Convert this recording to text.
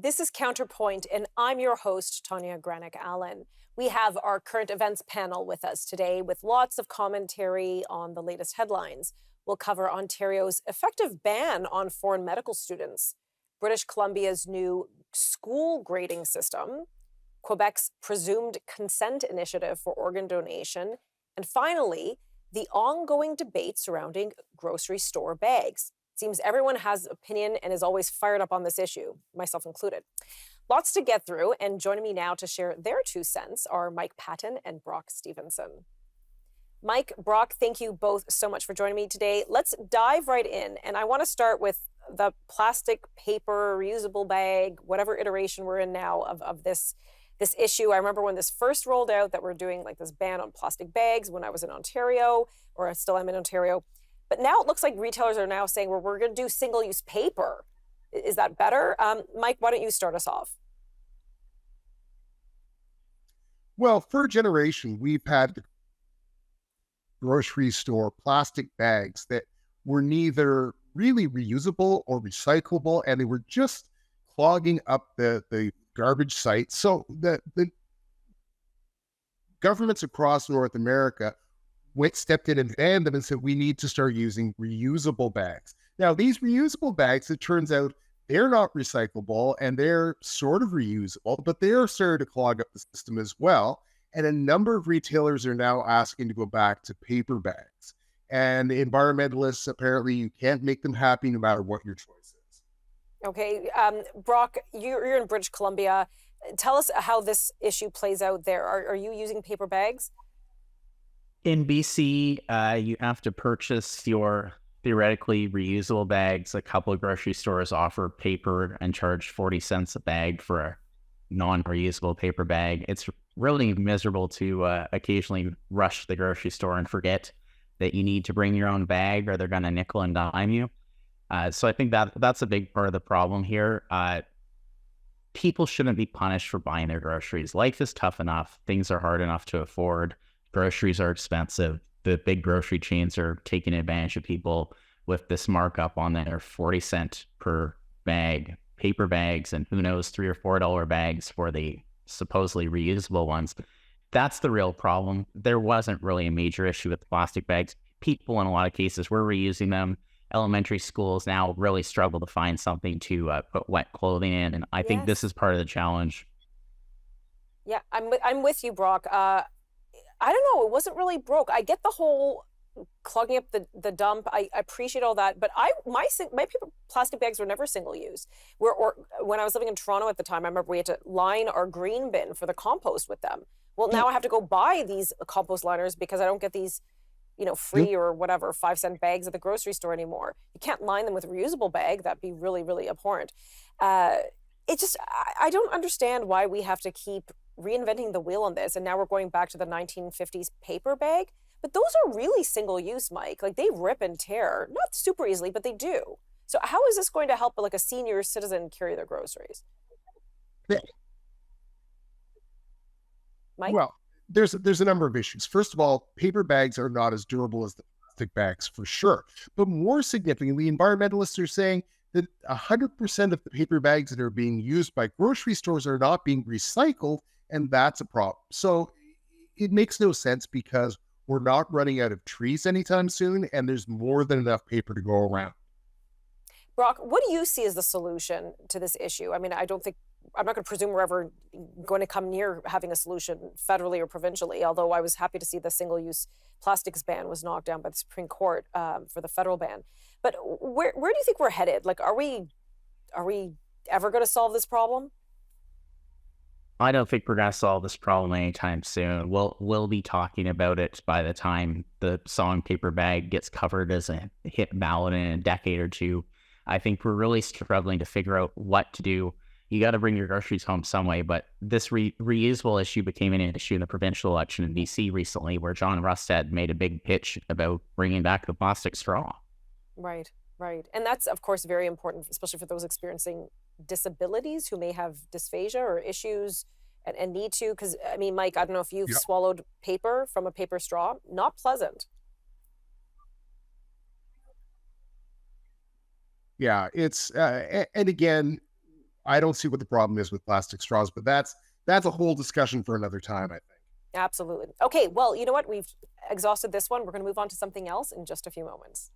This is Counterpoint, and I'm your host, Tanya Granick-Allen. We have our current events panel with us today with lots of commentary on the latest headlines. We'll cover Ontario's effective ban on foreign medical students, British Columbia's new school grading system, Quebec's presumed consent initiative for organ donation, and finally, the ongoing debate surrounding grocery store bags. Seems everyone has opinion and is always fired up on this issue, myself included. Lots to get through, and joining me now to share their 2 cents are Mike Patton and Brock Stephenson. Mike, Brock, thank you both so much for joining me today. Let's dive right in, and I want to start with the plastic, paper, reusable bag, whatever iteration we're in now of this issue. I remember when this first rolled out that we're doing like this ban on plastic bags when I was in Ontario, or I still am in Ontario. But now it looks like retailers are now saying, well, we're going to do single-use paper. Is that better? Mike, why don't you start us off? Well, for a generation, we've had the grocery store plastic bags that were neither really reusable or recyclable, and they were just clogging up the garbage sites. So the governments across North America stepped in and banned them and said, we need to start using reusable bags. Now, these reusable bags, it turns out they're not recyclable and they're sort of reusable, but they're starting to clog up the system as well. And a number of retailers are now asking to go back to paper bags. And environmentalists, apparently, you can't make them happy no matter what your choice is. Okay. Brock, you're in British Columbia. Tell us how this issue plays out there. Are you using paper bags? In BC, you have to purchase your theoretically reusable bags. A couple of grocery stores offer paper and charge 40 cents a bag for a non-reusable paper bag. It's really miserable to occasionally rush to the grocery store and forget that you need to bring your own bag or they're going to nickel and dime you. So I think that's a big part of the problem here. People shouldn't be punished for buying their groceries. Life is tough enough. Things are hard enough to afford. Groceries are expensive. The big grocery chains are taking advantage of people with this markup on their 40 cent per bag, paper bags, and who knows, $3 or $4 bags for the supposedly reusable ones. That's the real problem. There wasn't really a major issue with plastic bags. People in a lot of cases were reusing them. Elementary schools now really struggle to find something to put wet clothing in, and I think this is part of the challenge. Yeah, I'm with you, Brock. I don't know. It wasn't really broke. I get the whole clogging up the dump. I appreciate all that, but my paper plastic bags were never single use. When I was living in Toronto at the time, I remember we had to line our green bin for the compost with them. Well, now I have to go buy these compost liners because I don't get these, free or whatever 5-cent bags at the grocery store anymore. You can't line them with a reusable bag. That'd be really, really abhorrent. I don't understand why we have to keep reinventing the wheel on this, and now we're going back to the 1950s paper bag. But those are really single use, Mike. Like, they rip and tear, not super easily, but they do. So how is this going to help like a senior citizen carry their groceries? Mike? Well, there's a number of issues. First of all, paper bags are not as durable as the plastic bags for sure. But more significantly, environmentalists are saying that 100% of the paper bags that are being used by grocery stores are not being recycled, and that's a problem. So it makes no sense because we're not running out of trees anytime soon, and there's more than enough paper to go around. Brock, what do you see as the solution to this issue? I mean, I'm not going to presume we're ever going to come near having a solution federally or provincially, although I was happy to see the single-use plastics ban was knocked down by the Supreme Court for the federal ban. But where do you think we're headed? Like, are we ever going to solve this problem? I don't think we're going to solve this problem anytime soon. We'll be talking about it by the time the song Paper Bag gets covered as a hit ballad in a decade or two. I think we're really struggling to figure out what to do. You got to bring your groceries home some way, but this reusable issue became an issue in the provincial election in BC recently, where John Rustad made a big pitch about bringing back the plastic straw. Right. And that's, of course, very important, especially for those experiencing disabilities who may have dysphagia or issues and need to. Because, I mean, Mike, I don't know if you've swallowed paper from a paper straw. Not pleasant. Yeah, it's, and again, I don't see what the problem is with plastic straws, but that's a whole discussion for another time, I think. Absolutely. Okay, well, you know what? We've exhausted this one. We're going to move on to something else in just a few moments.